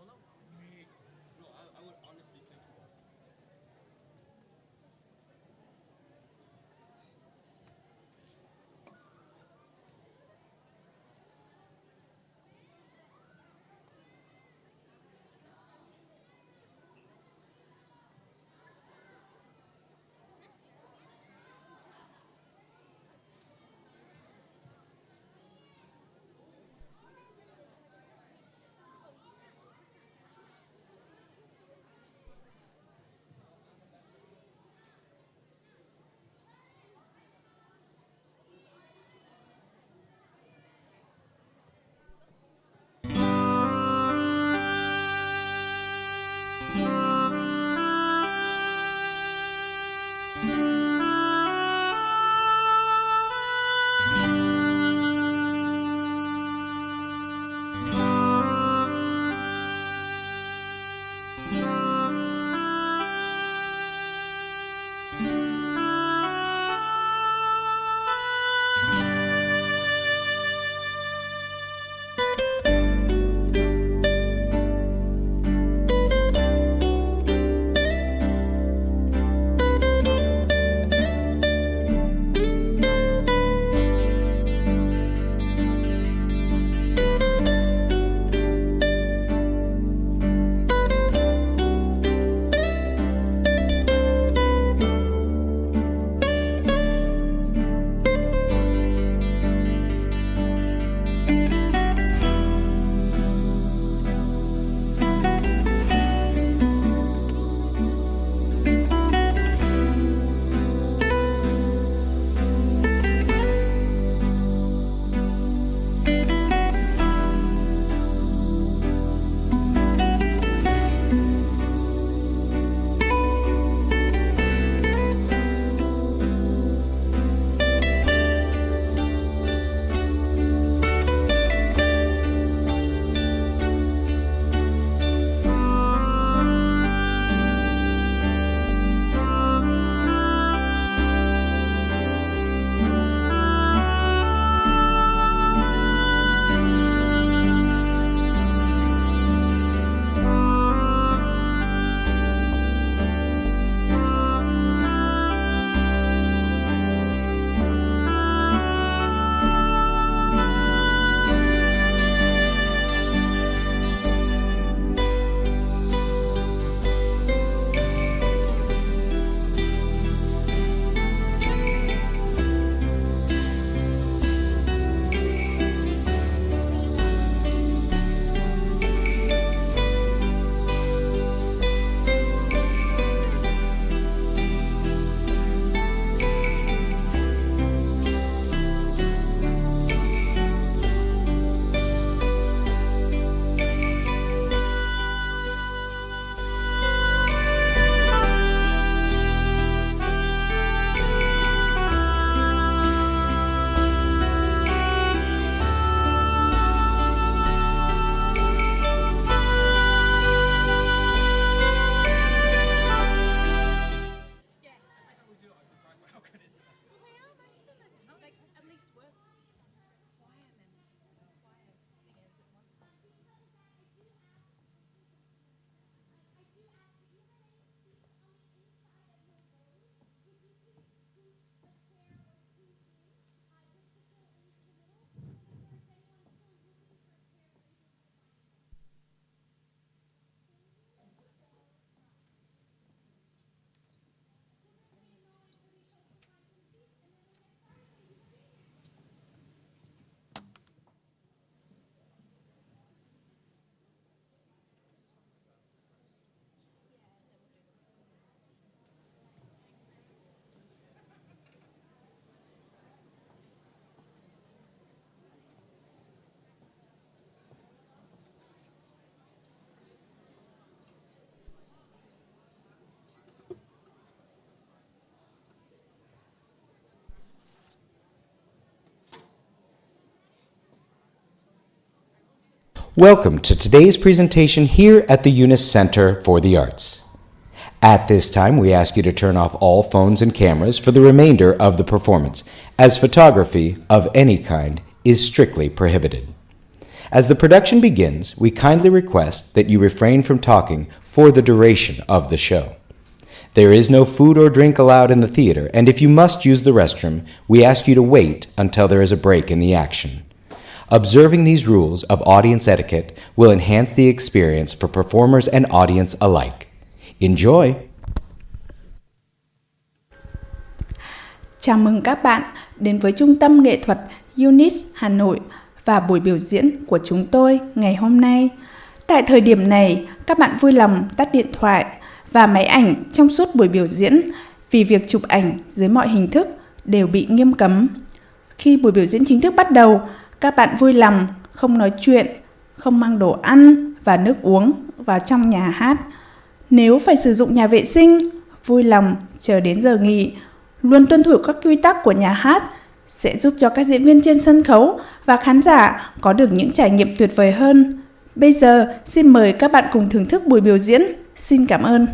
No, I would honestly think so. Welcome to today's presentation here at the UNIS Center for the Arts. At this time, we ask you to turn off all phones and cameras for the remainder of the performance, as photography of any kind is strictly prohibited. As the production begins, we kindly request that you refrain from talking for the duration of the show. There is no food or drink allowed in the theater, and if you must use the restroom, we ask you to wait until there is a break in the action. Observing these rules of audience etiquette will enhance the experience for performers and audience alike. Enjoy! Chào mừng các bạn đến với Trung tâm Nghệ thuật UNIS Hà Nội và buổi biểu diễn của chúng tôi ngày hôm nay. Tại thời điểm này, các bạn vui lòng tắt điện thoại và máy ảnh trong suốt buổi biểu diễn vì việc chụp ảnh dưới mọi hình thức đều bị nghiêm cấm. Khi buổi biểu diễn chính thức bắt đầu, các bạn vui lòng không nói chuyện, không mang đồ ăn và nước uống vào trong nhà hát. Nếu phải sử dụng nhà vệ sinh, vui lòng chờ đến giờ nghỉ. Luôn tuân thủ các quy tắc của nhà hát sẽ giúp cho các diễn viên trên sân khấu và khán giả có được những trải nghiệm tuyệt vời hơn. Bây giờ, xin mời các bạn cùng thưởng thức buổi biểu diễn. Xin cảm ơn.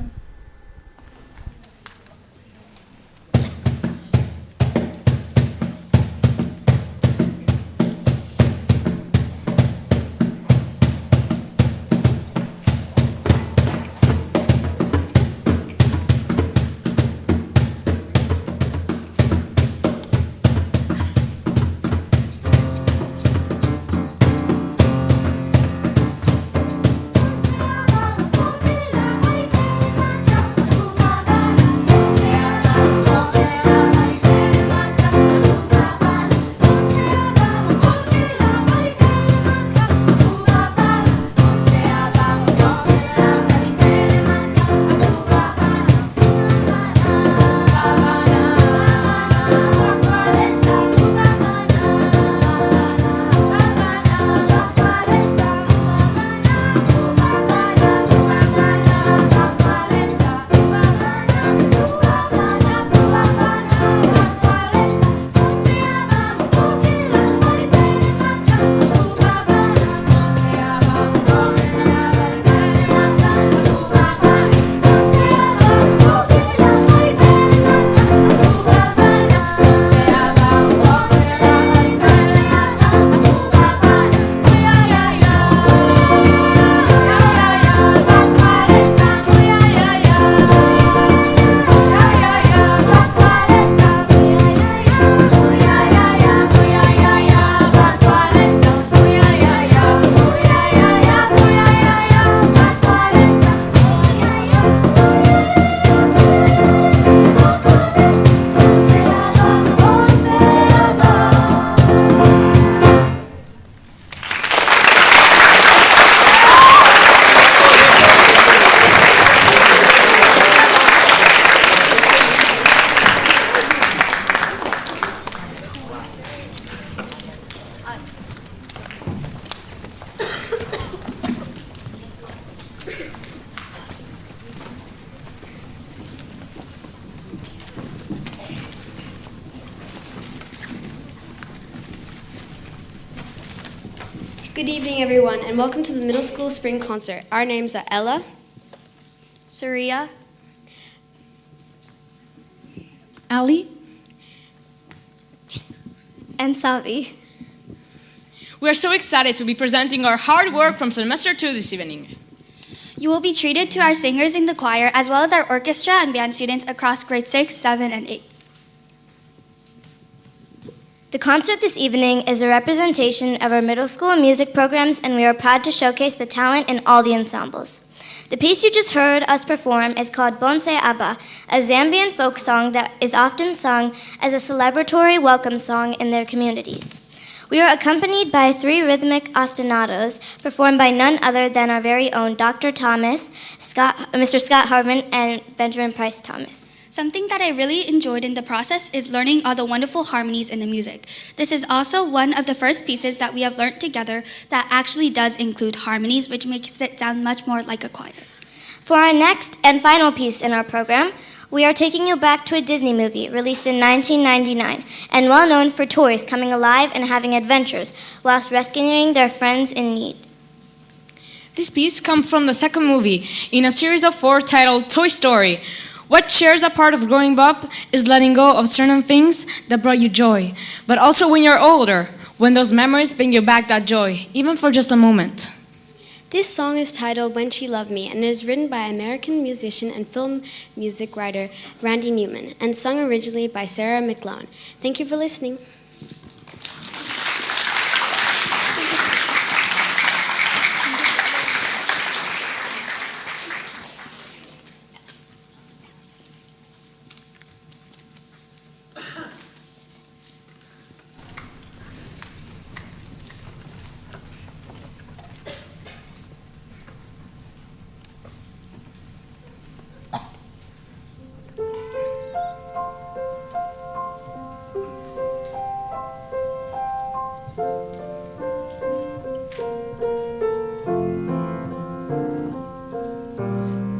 Good evening, everyone, and welcome to the Middle School Spring Concert. Our names are Ella, Surya, Ali, and Savi. we are so excited to be presenting our hard work from semester 2 this evening. You will be treated to our singers in the choir as well as our orchestra and band students across grade 6, 7, and 8. The concert this evening is a representation of our middle school music programs, and we are proud to showcase the talent in all the ensembles. The piece you just heard us perform is called Bonsai Abba, a Zambian folk song that is often sung as a celebratory welcome song in their communities. We are accompanied by 3 rhythmic ostinatos performed by none other than our very own Dr. Thomas, Mr. Scott Harvin, and Benjamin Price Thomas. Something that I really enjoyed in the process is learning all the wonderful harmonies in the music. This is also one of the first pieces that we have learned together that actually does include harmonies, which makes it sound much more like a choir. For our next and final piece in our program, we are taking you back to a Disney movie released in 1999 and well known for toys coming alive and having adventures whilst rescuing their friends in need. This piece comes from the second movie in a series of 4 titled Toy Story. What shares a part of growing up is letting go of certain things that brought you joy. But also when you're older, when those memories bring you back that joy, even for just a moment. This song is titled When She Loved Me and is written by American musician and film music writer Randy Newman and sung originally by Sarah McLachlan. Thank you for listening.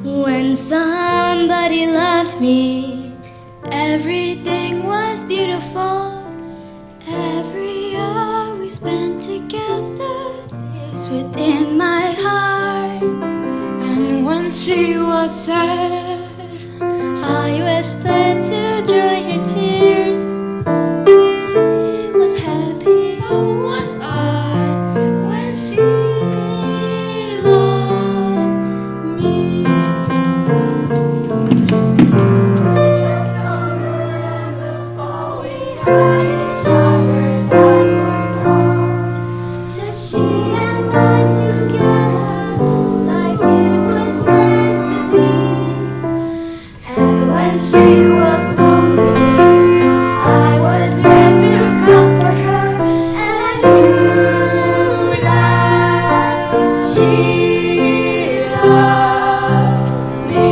When somebody loved me, everything was beautiful. Every hour we spent together lives within my heart. And when she was sad, I was there to dry her tears. She was happy, so was I, when she loved me. Just summer and the fall, we had each other, that was all. Just she and I together, like it was meant to be. And when she was lonely, I was there to comfort her, and I knew that she loved me.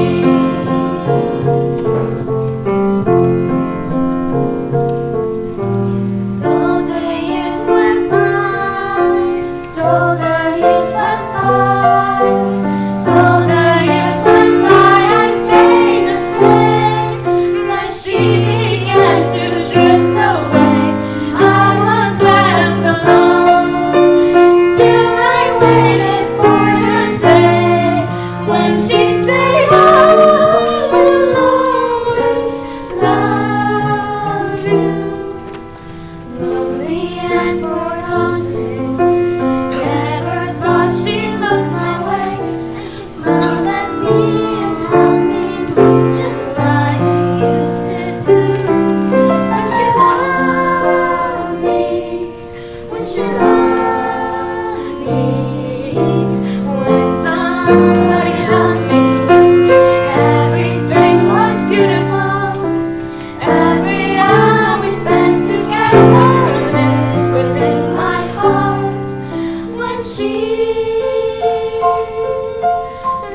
So the years went by, so the years went by, so the years went by, I stayed the same. When she began to drift away, I was left alone. Still I waited for the day when she'd say, I will always love you. Lonely and forgotten, never thought she'd look my way. And she smiled at me and held me just like she used to do. When she loved me, when she loved me, when somebody loved me, everything was beautiful. Every hour we spent together lives within my heart. When she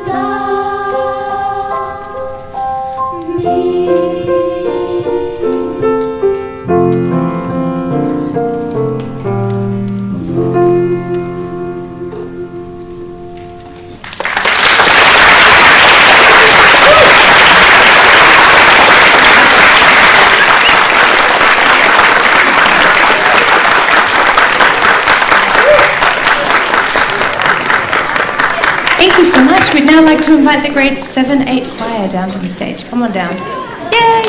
loved me. Thank you so much. We'd now like to invite the grade 7-8 choir down to the stage. Come on down. Yay!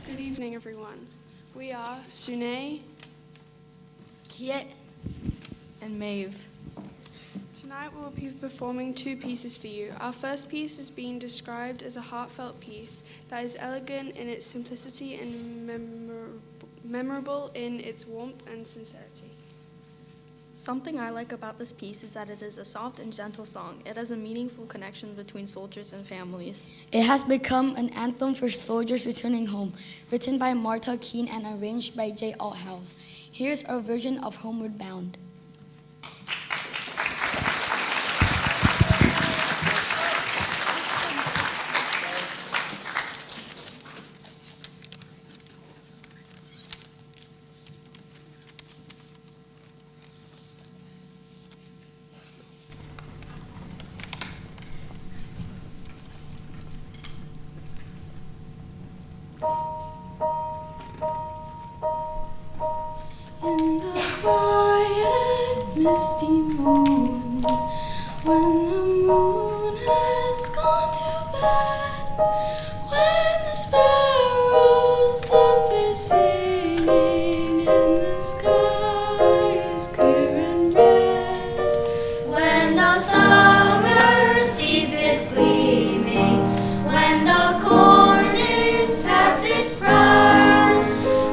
Good evening, everyone. We are Sune, Kiet, and Maeve. Tonight we will be performing two pieces for you. Our first piece is being described as a heartfelt piece that is elegant in its simplicity and memorable in its warmth and sincerity. Something I like about this piece is that it is a soft and gentle song. It has a meaningful connection between soldiers and families. It has become an anthem for soldiers returning home, written by Marta Keene and arranged by J. Althouse. Here's our version of Homeward Bound. In the quiet, misty morning, when the moon has gone to bed, when the sparrows stop their singing and the sky is clear and red, When the summer ceases gleaming, when the corn is past its prime,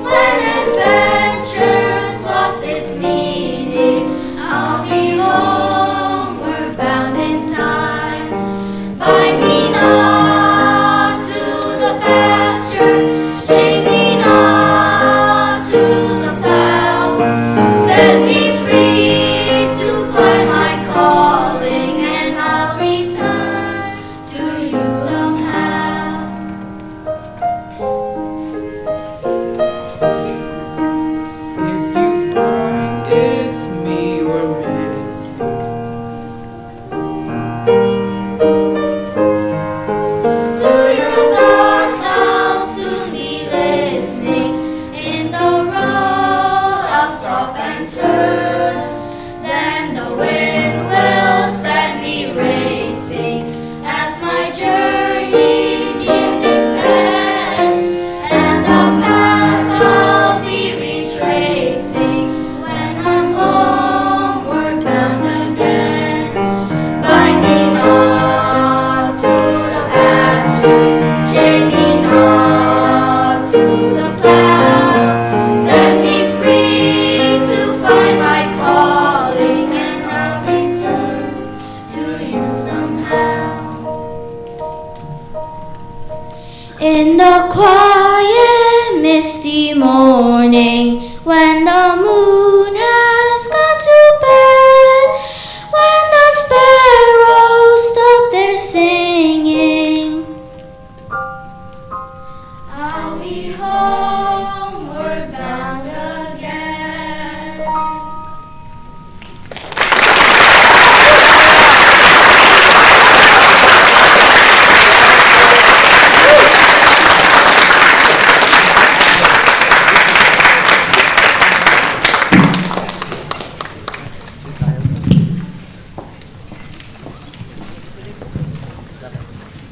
when adventure's lost its meaning, I'll be homeward bound in time. Bind me not to the pasture, chain me not to the plow, set me free to find my calling, and I'll return to you somehow. If you find it's me you're missing, To your thoughts I'll soon be listening. In the road I'll stop and turn. Then the wind will set me racing as my journey nears its end. And the path I'll be retracing when I'm homeward bound again. Bind me not to the pasture, chain me not to the plow, set me free to find my calling, and I'll return to you somehow. In the quiet, misty morning, when the moon has gone to bed, when the sparrows stop their singing, I'll be homeward bound again.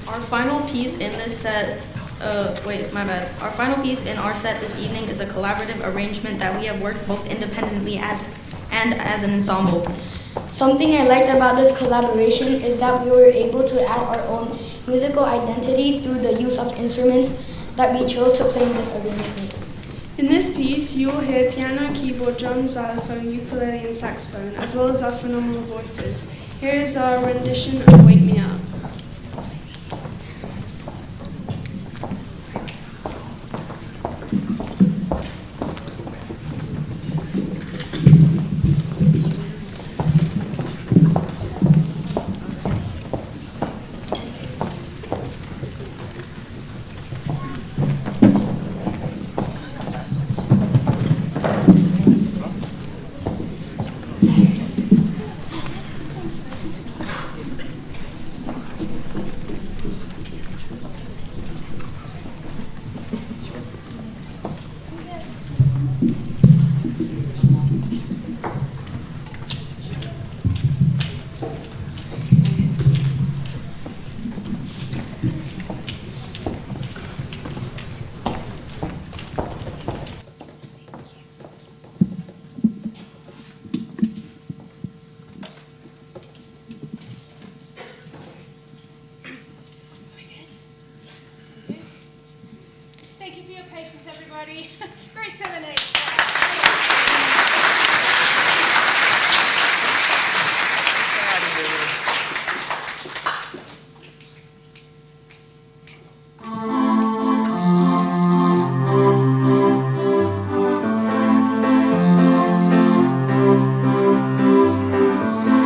Our final piece in this set, Our final piece in our set this evening is a collaborative arrangement that we have worked both independently as an ensemble. Something I liked about this collaboration is that we were able to add our own musical identity through the use of instruments that we chose to play in this arrangement. In this piece, you will hear piano, keyboard, drums, xylophone, ukulele, and saxophone, as well as our phenomenal voices. Here is our rendition of Wake Me Up. Congratulations, everybody. Grade 7-8.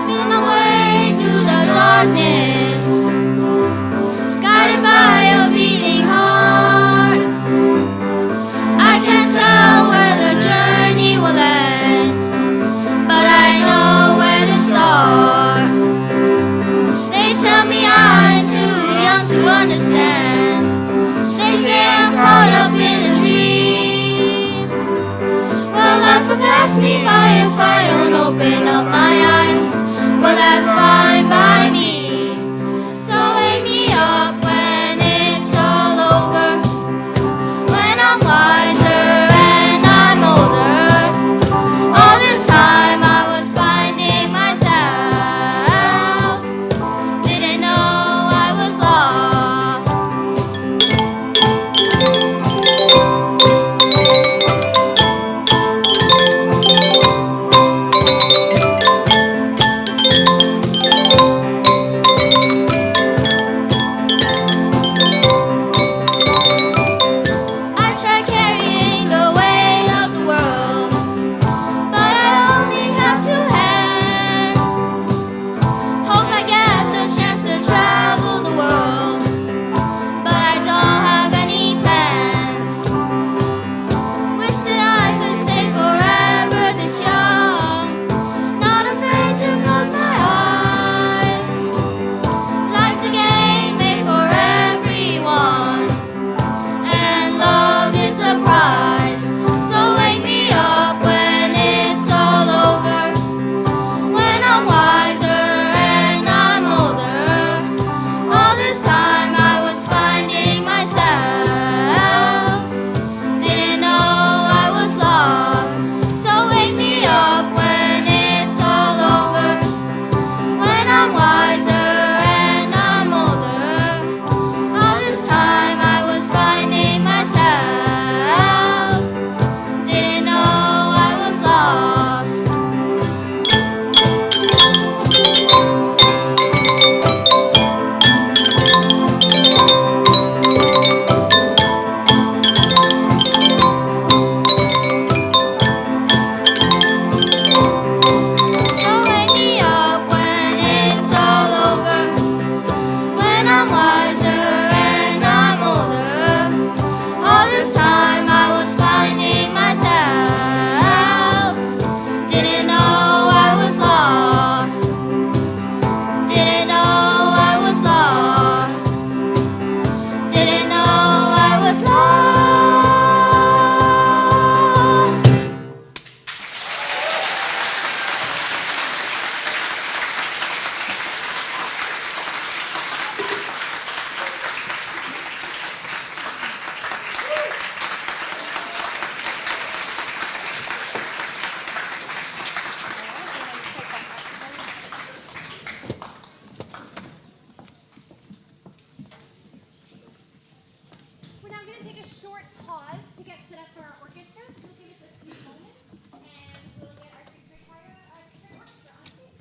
Feeling my way through the darkness, guided by a beating heart. I can't tell where the journey will end, but I know where to start. They tell me I'm too young to understand. They say I'm caught up in a dream. Well, life will pass me by if I don't open up my eyes. Well, that's fine by me. So wake me up when it's all over, when I'm wiser and I'm older. All this time I was finding myself, didn't know I was lost. I tried carrying the weight of the world, but I only have two hands. Hope I get the chance to travel the world, but I don't have any plans. Wish that I could stay forever this young, not afraid to close my eyes. Life's a game made for everyone, and love is a prize. So wake me up when it's all over, when I'm wiser and I'm older. All this time I was finding myself, didn't know I was lost. So wake me up when it's all over, when I'm wiser and I'm older. All this time I was finding myself, didn't know I was lost. So wake me up when it's all over, when I'm wiser and I'm older. All this time I was finding myself, didn't know I was lost, didn't know I was lost, didn't know I was lost. We're now going to take a short pause to get set up for our orchestra. So we'll give us a few moments, and we'll get our sixth grade choir, sixth grade orchestra on stage.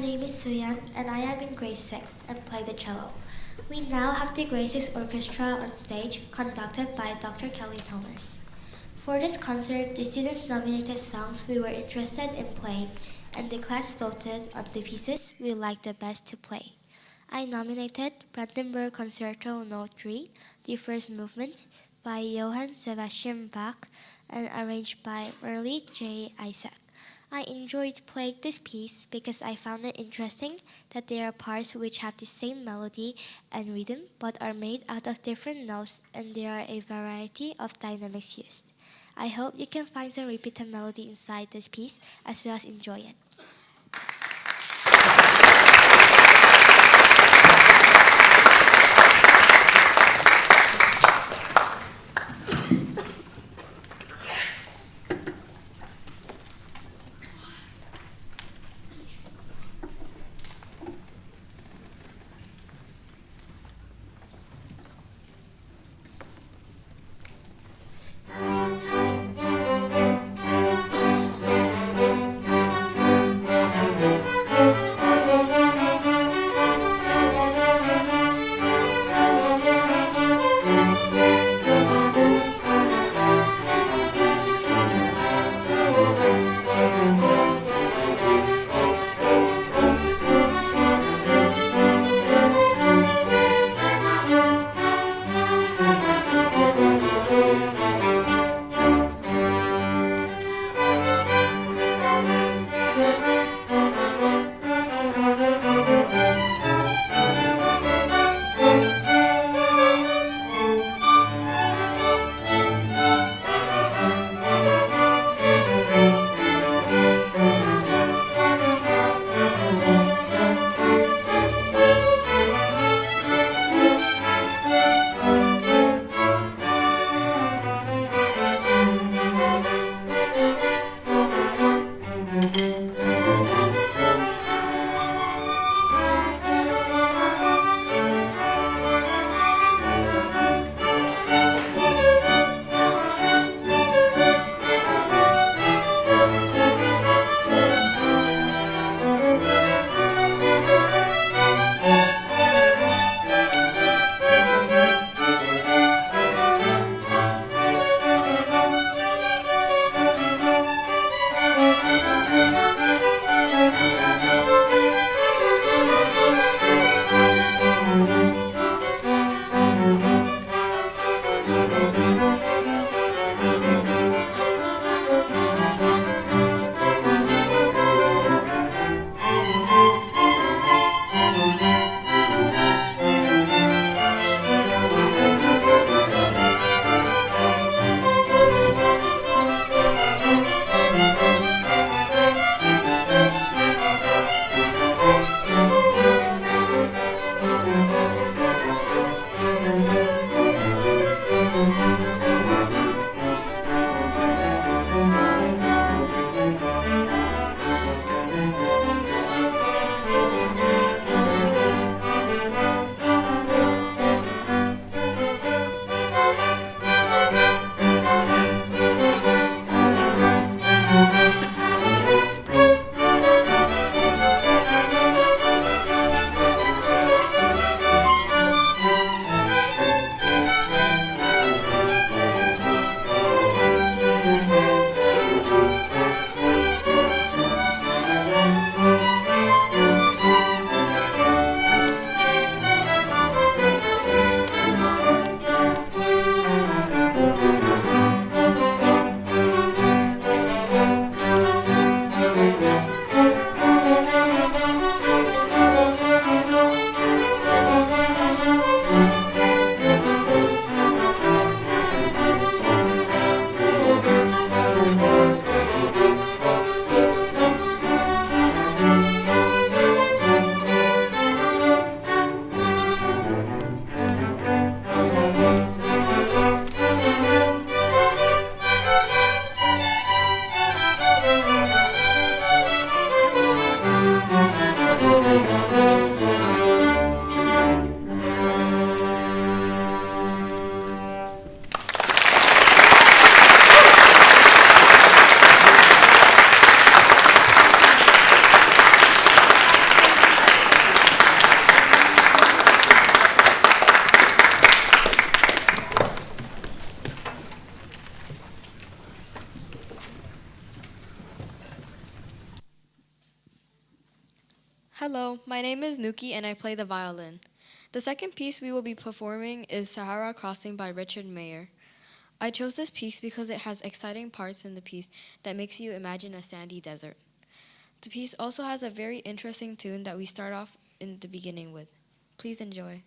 name is Suyan and I am in grade 6 and play the cello. We now have the grade 6 orchestra on stage conducted by Dr. Kelly Thomas. For this concert, the students nominated songs we were interested in playing and the class voted on the pieces we liked the best to play. I nominated Brandenburg Concerto No. 3, the first movement, by Johann Sebastian Bach and arranged by Merle J. Isaac. I enjoyed playing this piece because I found it interesting that there are parts which have the same melody and rhythm but are made out of different notes and there are a variety of dynamics used. I hope you can find some repeated melody inside this piece as well as enjoy it. Hello, my name is Nuki and I play the violin. The second piece we will be performing is Sahara Crossing by Richard Mayer. I chose this piece because it has exciting parts in the piece that makes you imagine a sandy desert. The piece also has a very interesting tune that we start off in the beginning with. Please enjoy.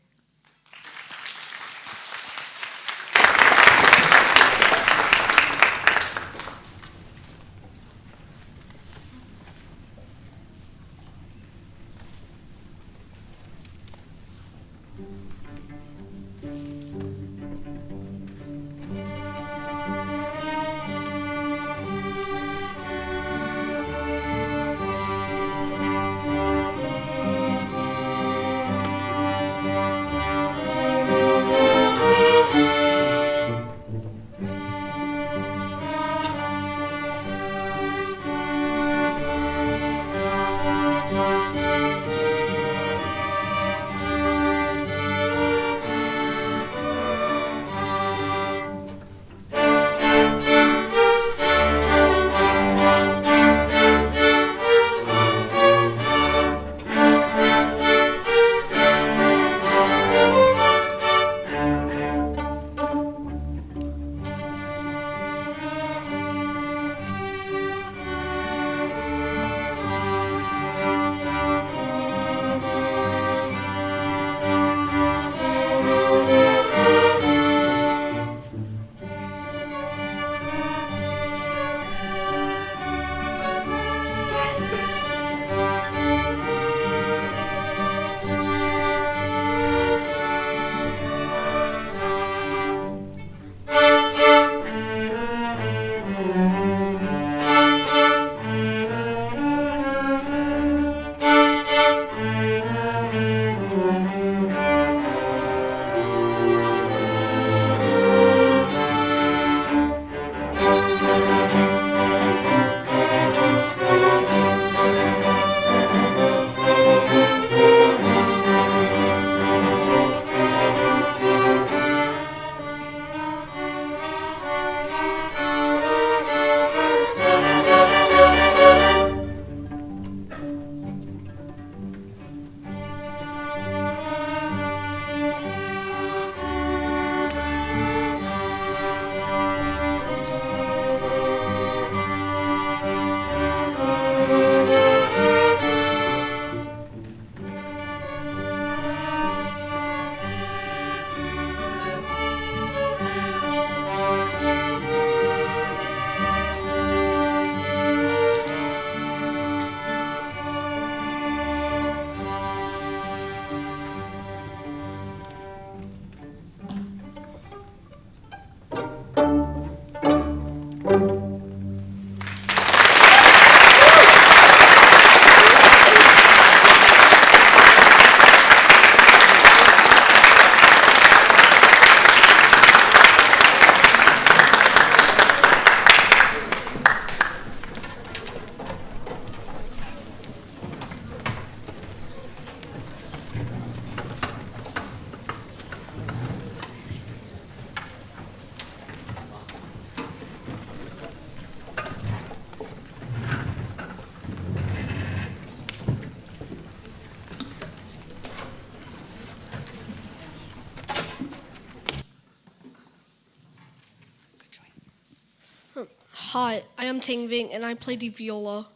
Hi, I am Ting Ving and I play the viola.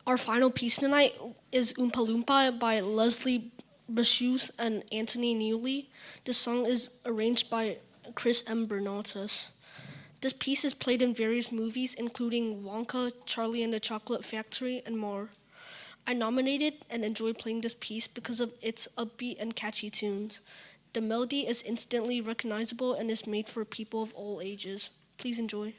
Our final piece tonight is Oompa Loompa by Leslie Bashus and Anthony Newley. This song is arranged by Chris M. Bernatus. This piece is played in various movies including Wonka, Charlie and the Chocolate Factory, and more. I nominated and enjoy playing this piece because of its upbeat and catchy tunes. The melody is instantly recognizable and is made for people of all ages. Please enjoy.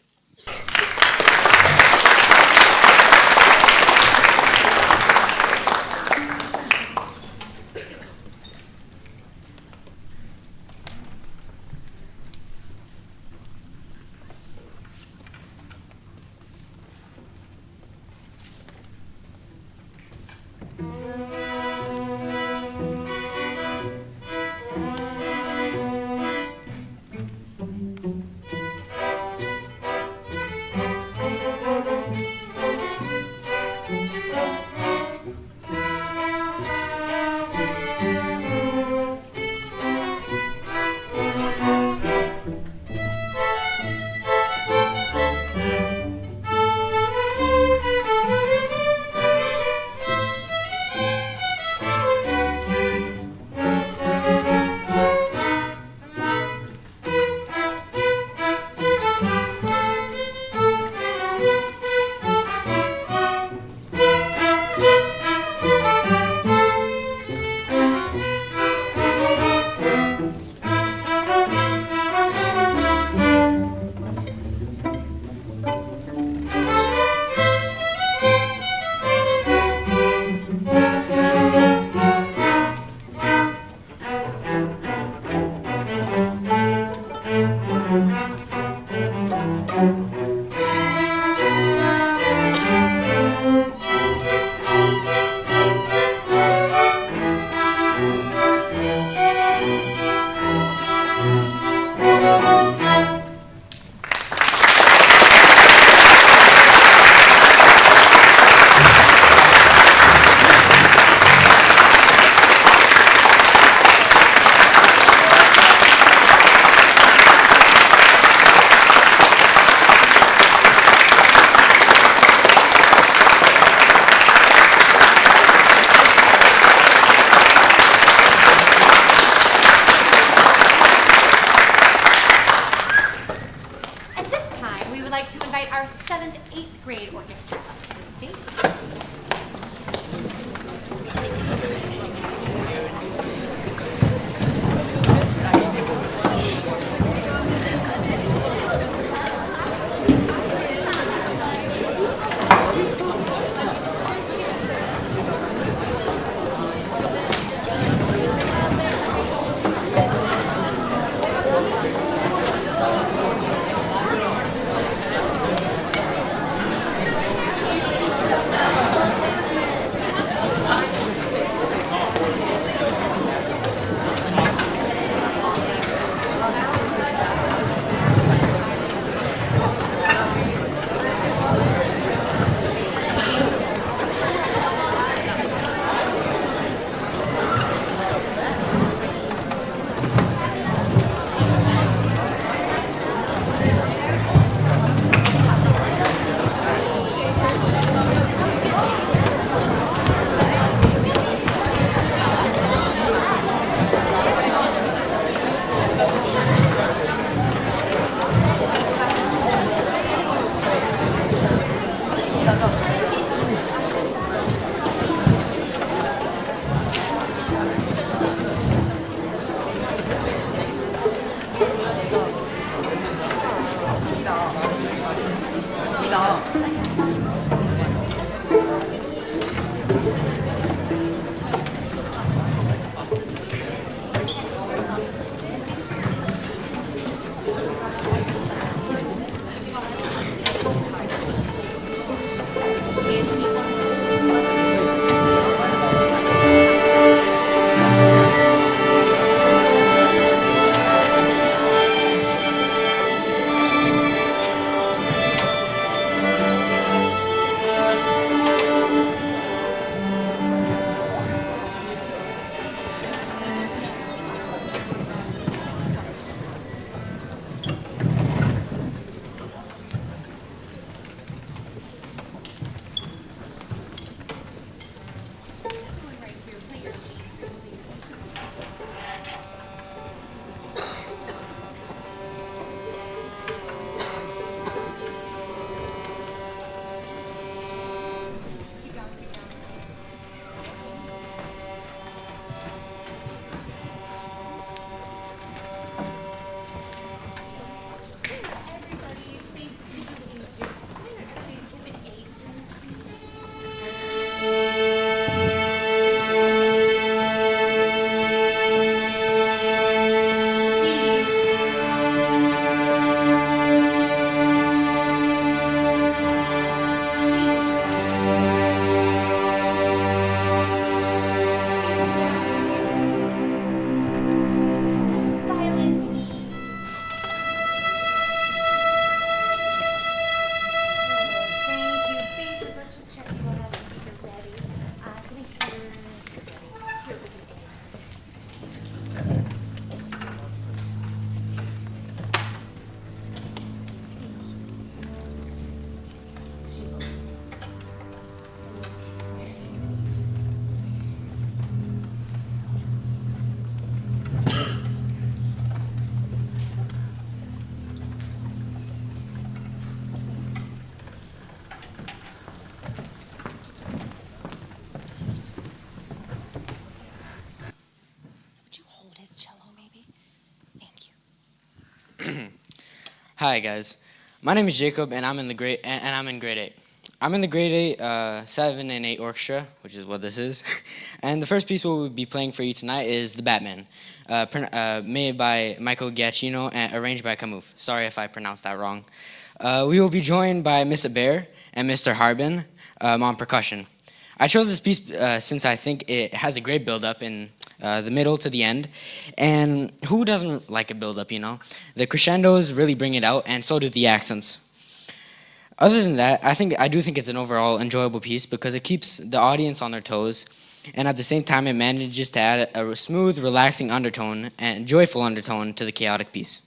like to invite our 7th, 8th grade orchestra up to the stage. Hi guys, my name is Jacob, and I'm in grade 8. I'm in the grade 8, 7 and 8 orchestra, which is what this is. And the first piece we'll be playing for you tonight is The Batman, made by Michael Giacchino and arranged by Camus. Sorry if I pronounced that wrong. We will be joined by Miss Aber and Mr. Harbin on percussion. I chose this piece since I think it has a great build-up in the middle to the end. And who doesn't like a build-up, you know? The crescendos really bring it out, and so do the accents. Other than that, I do think it's an overall enjoyable piece because it keeps the audience on their toes, and at the same time it manages to add a smooth, relaxing undertone and joyful undertone to the chaotic piece.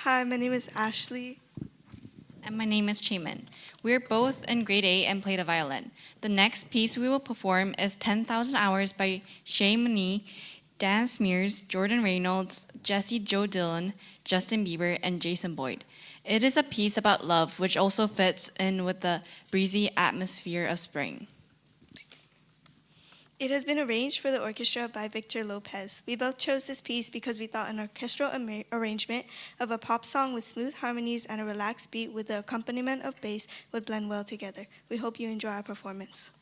Hi, my name is Ashley. And my name is Chaemin. We're both in grade 8 and play the violin. The next piece we will perform is 10,000 Hours by Shay Mani, Dan Smears, Jordan Reynolds, Jesse Joe Dillon, Justin Bieber, and Jason Boyd. It is a piece about love, which also fits in with the breezy atmosphere of spring. It has been arranged for the orchestra by Victor Lopez. We both chose this piece because we thought an orchestral arrangement of a pop song with smooth harmonies and a relaxed beat with the accompaniment of bass would blend well together. We hope you enjoy our performance.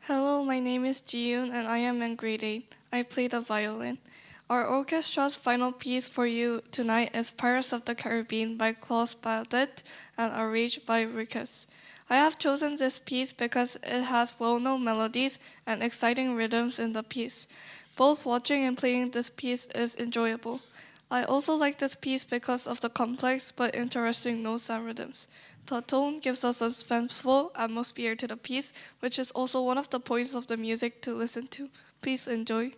Hello, my name is Jiyoon and I am in grade 8. I play the violin. Our orchestra's final piece for you tonight is Pirates of the Caribbean by Klaus Baldet and arranged by Ricus. I have chosen this piece because it has well-known melodies and exciting rhythms in the piece. Both watching and playing this piece is enjoyable. I also like this piece because of the complex but interesting notes and rhythms. The tone gives a suspenseful atmosphere to the piece, which is also one of the points of the music to listen to. Please enjoy.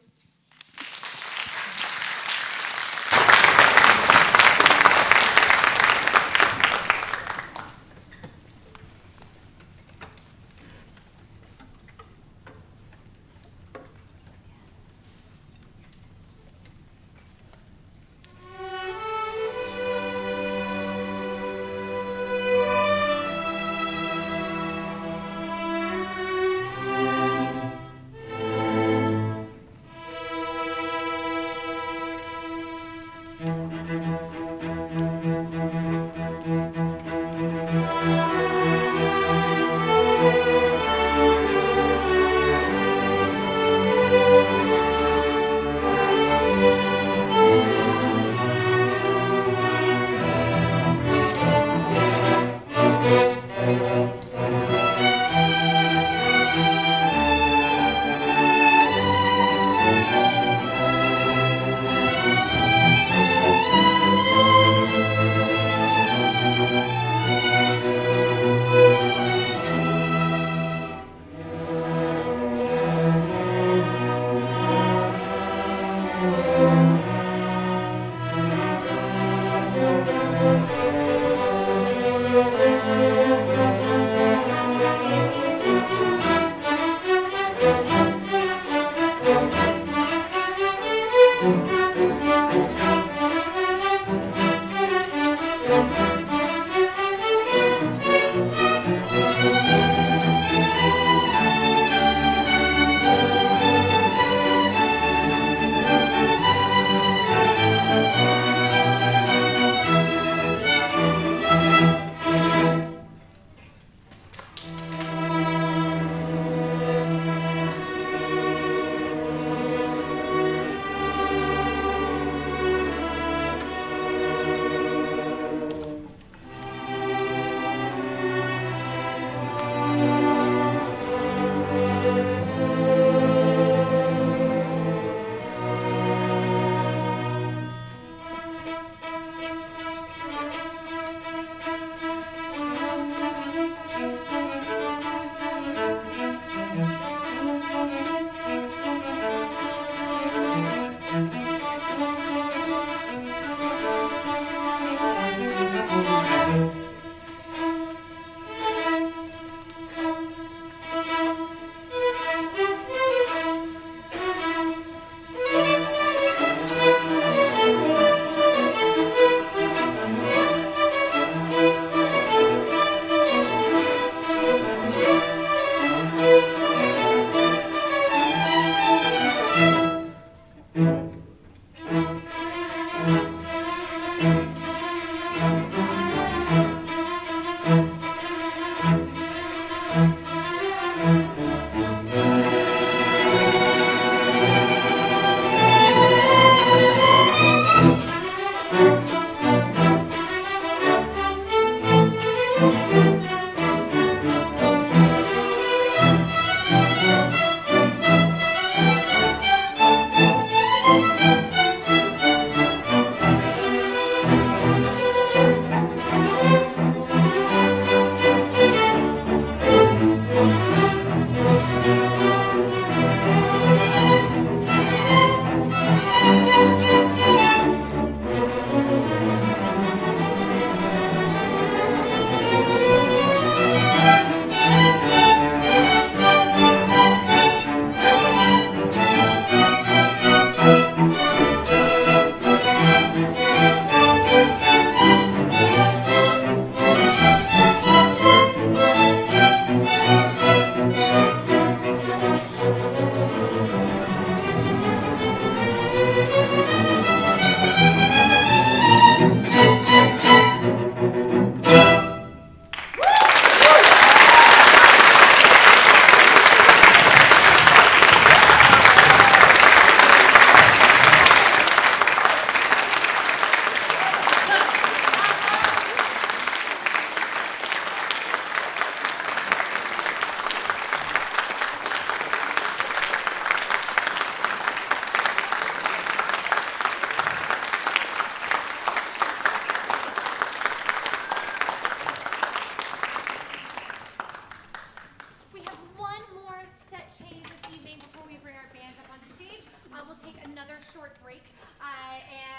we'll take another short break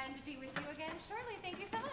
and be with you again shortly. Thank you so much.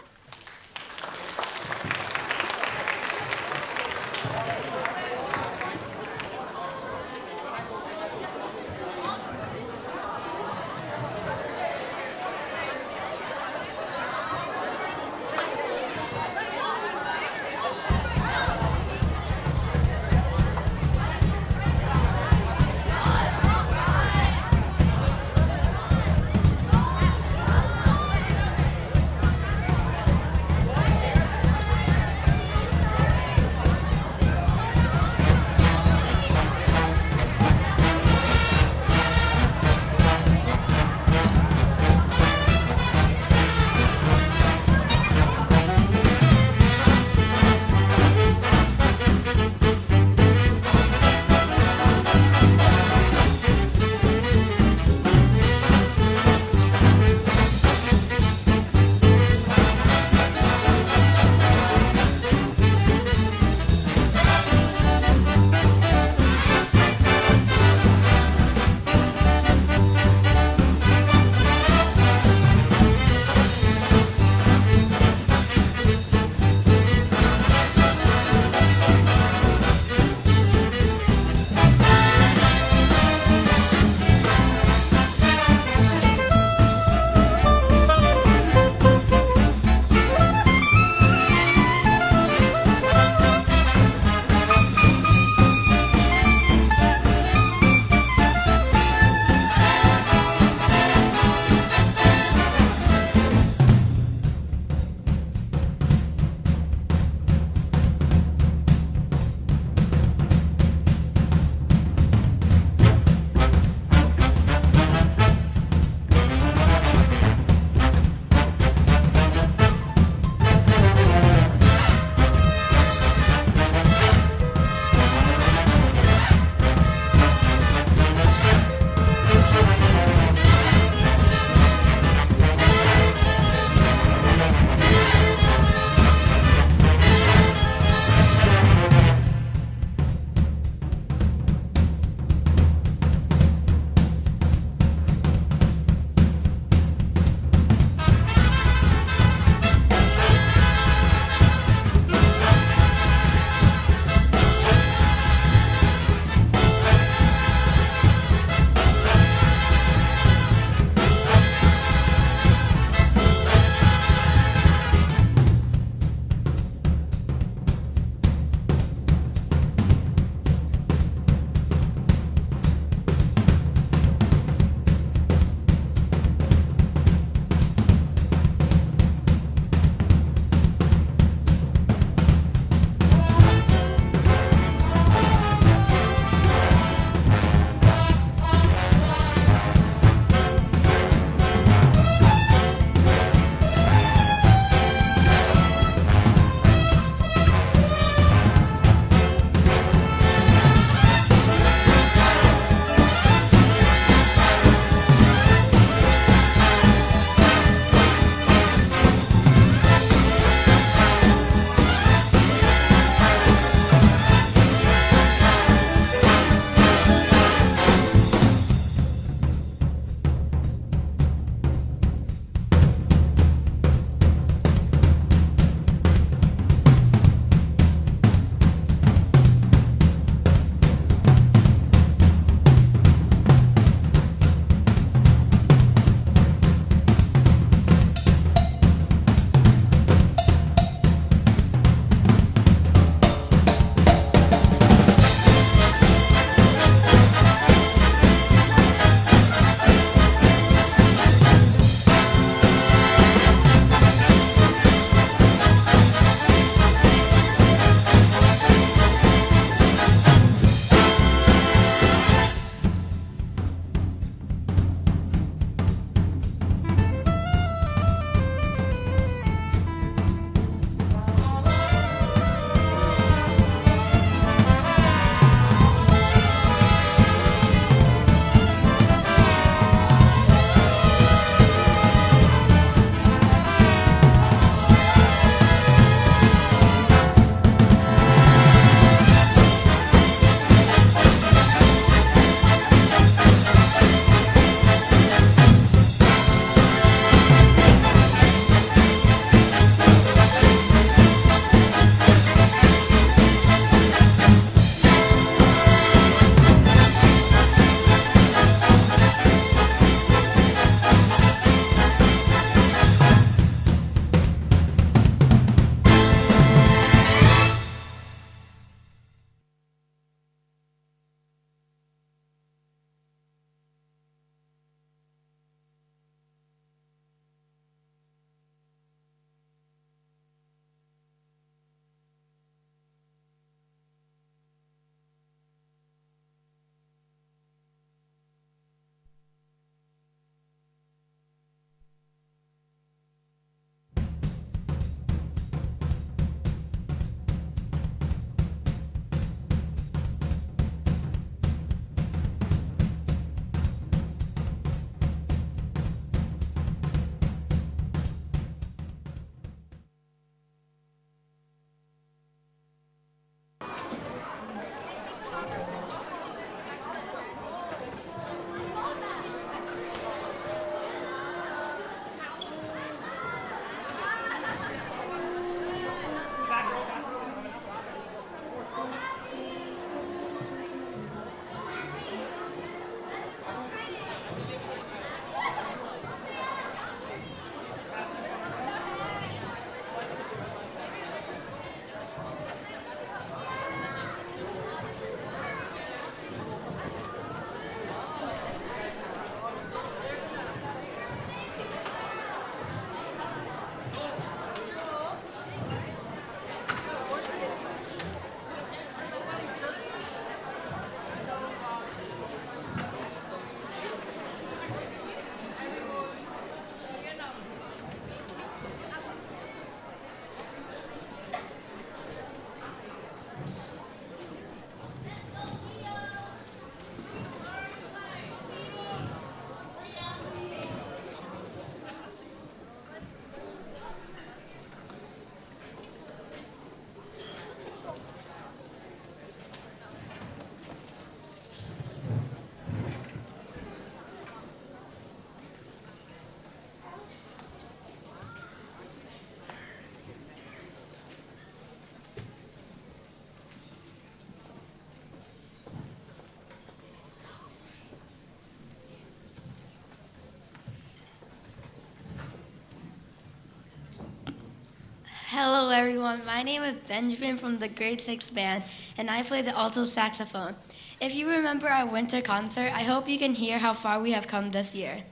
everyone. My name is Benjamin from the grade 6 band, and I play the alto saxophone. If you remember our winter concert, I hope you can hear how far we have come this year.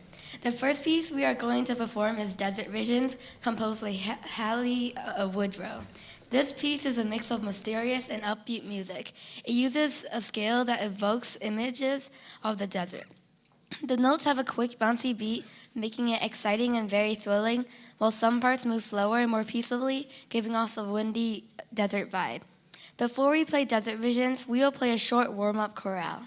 The first piece we are going to perform is Desert Visions, composed by Hallie Woodrow. This piece is a mix of mysterious and upbeat music. It uses a scale that evokes images of the desert. The notes have a quick, bouncy beat, making it exciting and very thrilling, while some parts move slower and more peacefully, giving off a windy desert vibe. Before we play Desert Visions, we will play a short warm-up chorale.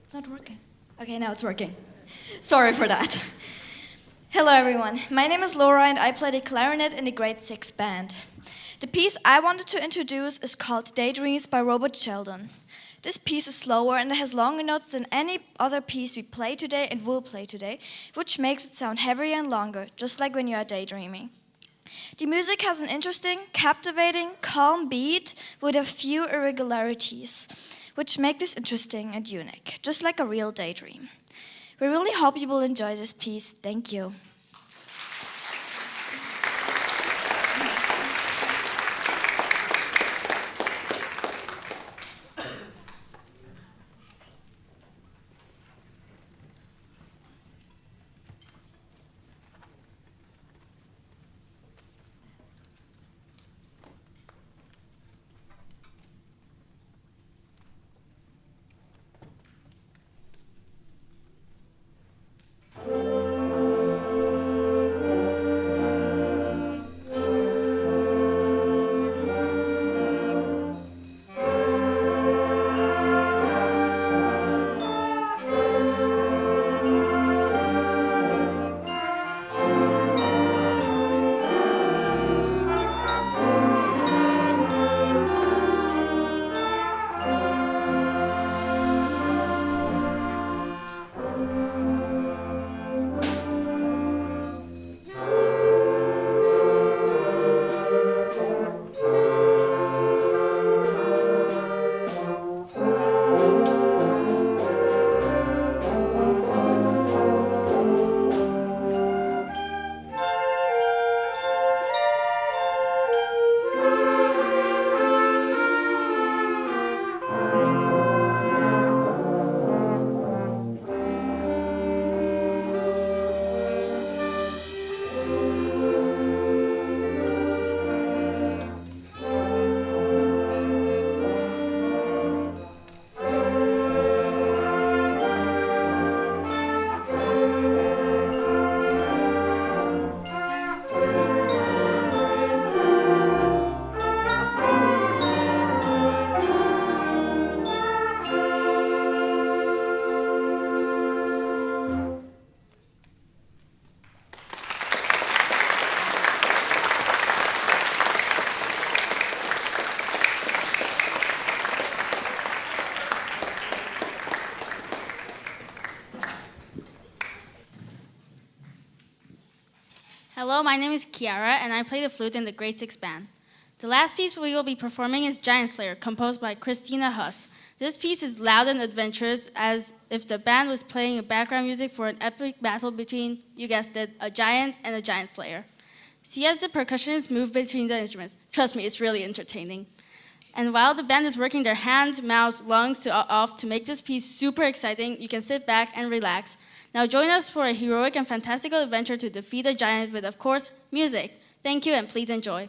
It's not working. Okay, now it's working. Sorry for that. Hello everyone, my name is Laura and I play the clarinet in the grade 6 band. The piece I wanted to introduce is called Daydreams by Robert Sheldon. This piece is slower and it has longer notes than any other piece we play today and will play today, which makes it sound heavier and longer, just like when you are daydreaming. The music has an interesting, captivating, calm beat with a few irregularities, which make this interesting and unique, just like a real daydream. We really hope you will enjoy this piece. Thank you. Hello, my name is Kiara, and I play the flute in the grade 6 band. The last piece we will be performing is Giant Slayer, composed by Christina Huss. This piece is loud and adventurous, as if the band was playing background music for an epic battle between, you guessed it, a giant and a giant slayer. See as the percussionists move between the instruments. Trust me, it's really entertaining. And while the band is working their hands, mouths, lungs off to make this piece super exciting, you can sit back and relax. Now join us for a heroic and fantastical adventure to defeat a giant with, of course, music. Thank you, and please enjoy.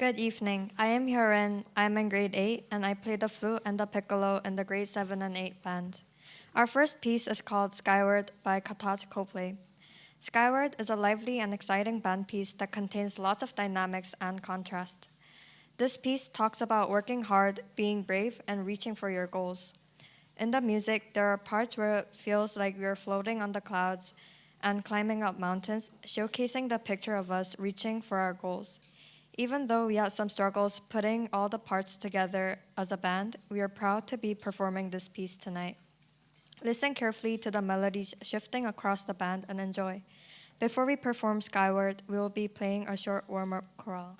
Good evening. I am Hyun. I'm in grade 8 and I play the flute and the piccolo in the grade 7 and 8 band. Our first piece is called Skyward by Kataj Copley. Skyward is a lively and exciting band piece that contains lots of dynamics and contrast. This piece talks about working hard, being brave, and reaching for your goals. In the music, there are parts where it feels like we're floating on the clouds and climbing up mountains, showcasing the picture of us reaching for our goals. Even though we had some struggles putting all the parts together as a band, we are proud to be performing this piece tonight. Listen carefully to the melodies shifting across the band and enjoy. Before we perform Skyward, we will be playing a short warm-up chorale.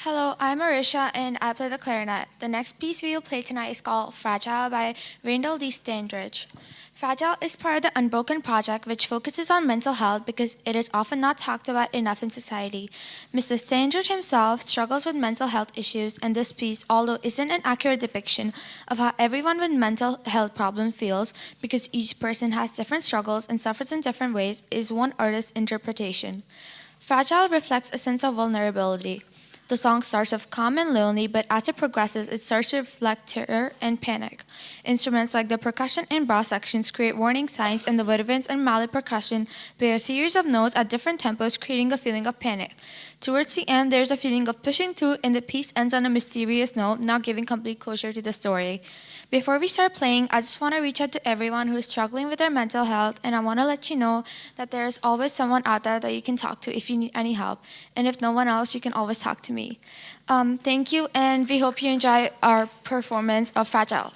Hello, I'm Marisha and I play the clarinet. The next piece we will play tonight is called Fragile by Randall D. Standridge. Fragile is part of the Unbroken Project, which focuses on mental health because it is often not talked about enough in society. Mr. Standridge himself struggles with mental health issues, and this piece, although isn't an accurate depiction of how everyone with mental health problem feels, because each person has different struggles and suffers in different ways, is one artist's interpretation. Fragile reflects a sense of vulnerability. The song starts off calm and lonely, but as it progresses, it starts to reflect terror and panic. Instruments like the percussion and brass sections create warning signs, and the woodwinds and mallet percussion play a series of notes at different tempos, creating a feeling of panic. Towards the end, there's a feeling of pushing through, and the piece ends on a mysterious note, not giving complete closure to the story. Before we start playing, I just want to reach out to everyone who is struggling with their mental health, and I want to let you know that there is always someone out there that you can talk to if you need any help. And if no one else, you can always talk to me. Thank you, and we hope you enjoy our performance of Fragile.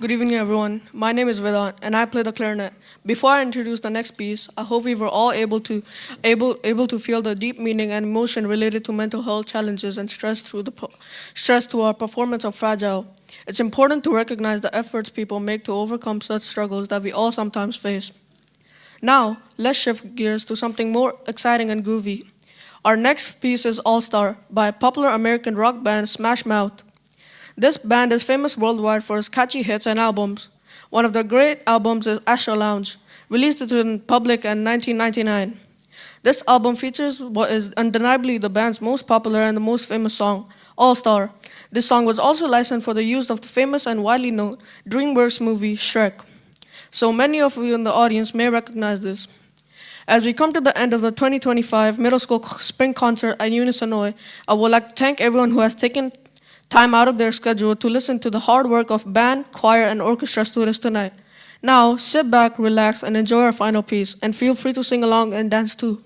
Good evening, everyone. My name is Vedant, and I play the clarinet. Before I introduce the next piece, I hope we were all able to feel the deep meaning and emotion related to mental health challenges and stress through our performance of Fragile. It's important to recognize the efforts people make to overcome such struggles that we all sometimes face. Now, let's shift gears to something more exciting and groovy. Our next piece is All Star by popular American rock band Smash Mouth. This band is famous worldwide for its catchy hits and albums. One of their great albums is Asher Lounge, released to the public in 1999. This album features what is undeniably the band's most popular and the most famous song, All Star. This song was also licensed for the use of the famous and widely known DreamWorks movie Shrek. So many of you in the audience may recognize this. As we come to the end of the 2025 middle school spring concert at UNIS Hanoi, I would like to thank everyone who has taken time out of their schedule to listen to the hard work of band, choir, and orchestra students tonight. Now, sit back, relax, and enjoy our final piece, and feel free to sing along and dance too.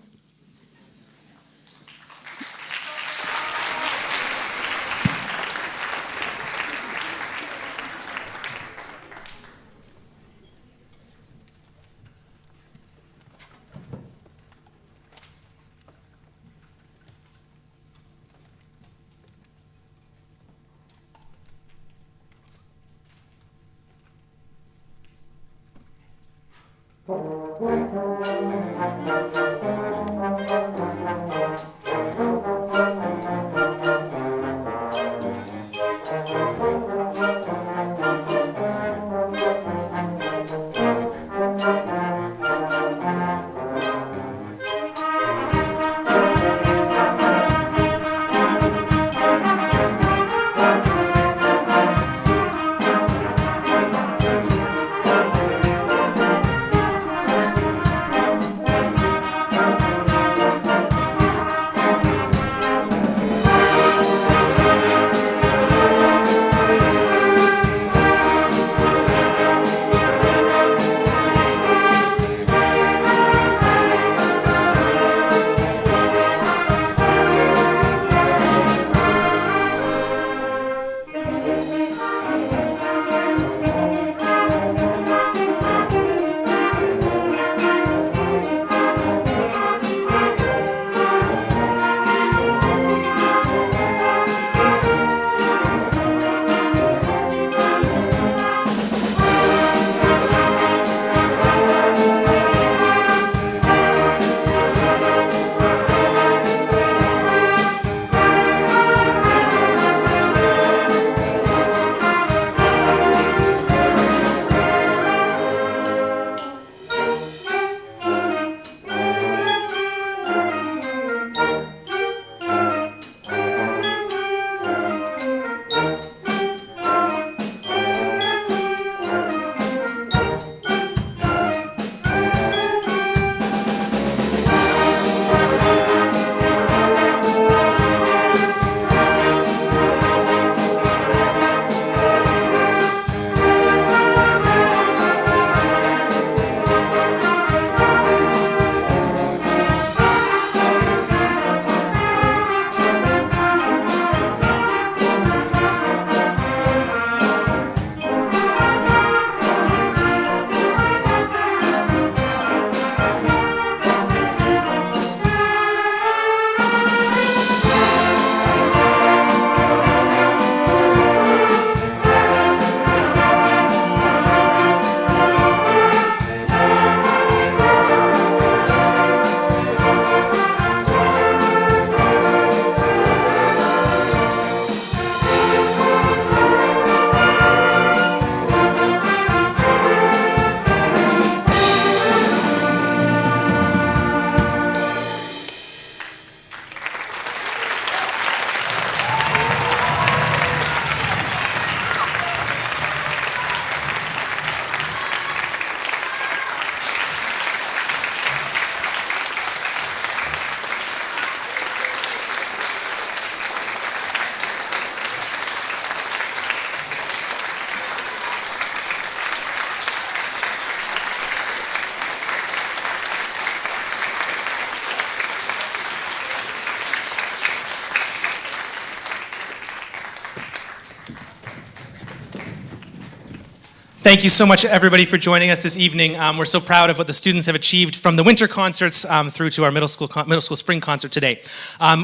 Thank you so much, everybody, for joining us this evening. We're so proud of what the students have achieved from the winter concerts through to our middle school spring concert today.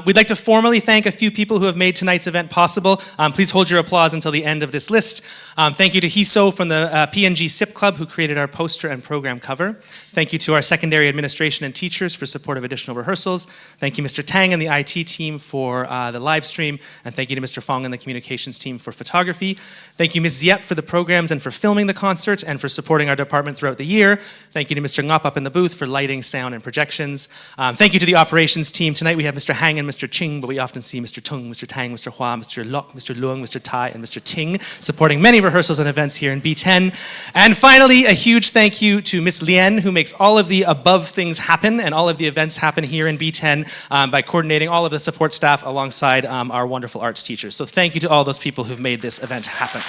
We'd like to formally thank a few people who have made tonight's event possible. Please hold your applause until the end of this list. Thank you to Hiso from the PNG SIP Club, who created our poster and program cover. Thank you to our secondary administration and teachers for support of additional rehearsals. Thank you, Mr. Tang and the IT team for the live stream. And thank you to Mr. Fong and the communications team for photography. Thank you, Ms. Ziep, for the programs and for filming the concert and for supporting our department throughout the year. Thank you to Mr. Ngop up in the booth for lighting, sound, and projections. Thank you to the operations team. Tonight we have Mr. Hang and Mr. Ching, but we often see Mr. Tung, Mr. Tang, Mr. Hua, Mr. Lok, Mr. Luong, Mr. Tai, and Mr. Ting supporting many rehearsals and events here in B10. And finally, a huge thank you to Miss Lien, who makes all of the above things happen and all of the events happen here in B10 by coordinating all of the support staff alongside our wonderful arts teachers. So thank you to all those people who've made this event happen.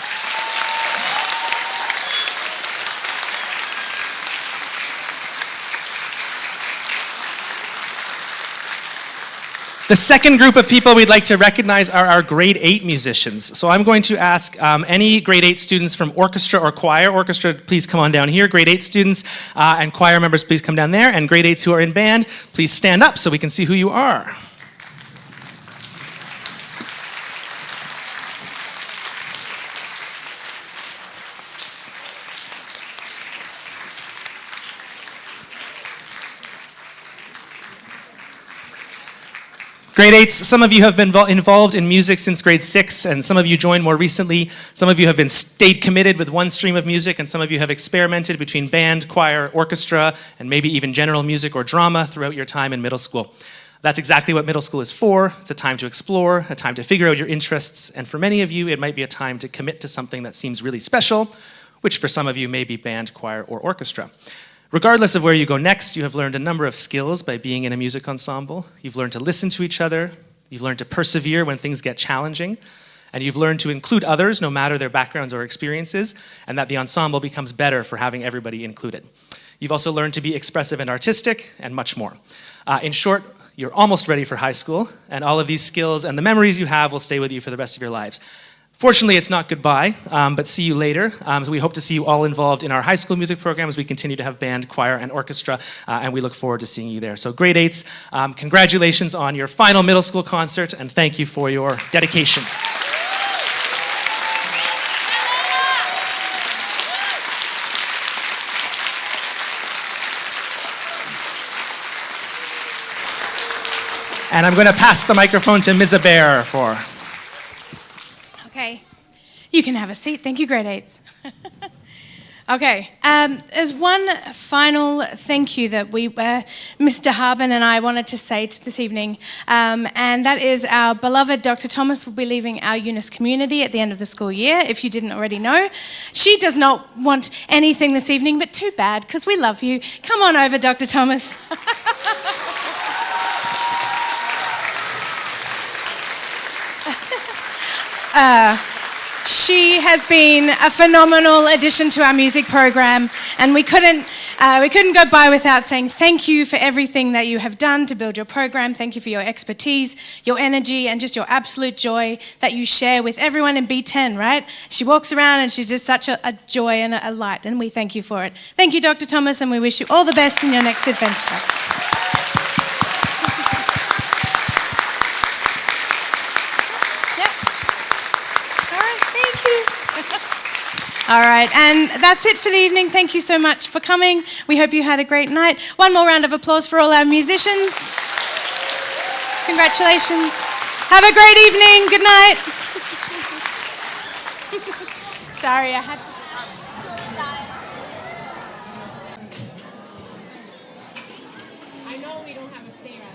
The second group of people we'd like to recognize are our grade 8 musicians. So I'm going to ask any grade 8 students from orchestra or choir. Orchestra, please come on down here. Grade 8 students and choir members, please come down there. And grade 8s who are in band, please stand up so we can see who you are. Grade 8s, some of you have been involved in music since grade 6, and some of you joined more recently. Some of you have stayed committed with one stream of music, and some of you have experimented between band, choir, orchestra, and maybe even general music or drama throughout your time in middle school. That's exactly what middle school is for. It's a time to explore, a time to figure out your interests, and for many of you, it might be a time to commit to something that seems really special, which for some of you may be band, choir, or orchestra. Regardless of where you go next, you have learned a number of skills by being in a music ensemble. You've learned to listen to each other, you've learned to persevere when things get challenging, and you've learned to include others no matter their backgrounds or experiences, and that the ensemble becomes better for having everybody included. You've also learned to be expressive and artistic, and much more. In short, you're almost ready for high school, and all of these skills and the memories you have will stay with you for the rest of your lives. Fortunately, it's not goodbye, but see you later. So we hope to see you all involved in our high school music program as we continue to have band, choir, and orchestra, and we look forward to seeing you there. So grade 8s, congratulations on your final middle school concert, and thank you for your dedication. And I'm going to pass the microphone to Ms. Aber for... Okay, you can have a seat. Thank you, grade 8s. Okay, there's one final thank you that Mr. Harbin and I wanted to say this evening, and that is our beloved Dr. Thomas will be leaving our UNIS community at the end of the school year, if you didn't already know. She does not want anything this evening, but too bad, because we love you. Come on over, Dr. Thomas. She has been a phenomenal addition to our music program, and we couldn't go by without saying thank you for everything that you have done to build your program. Thank you for your expertise, your energy, and just your absolute joy that you share with everyone in B10, right? She walks around and she's just such a joy and a light, and we thank you for it. Thank you, Dr. Thomas, and we wish you all the best in your next adventure. All right, and that's it for the evening. Thank you so much for coming. We hope you had a great night. One more round of applause for all our musicians. Congratulations. Have a great evening. Good night. Sorry, I had to... I know we don't have a say right.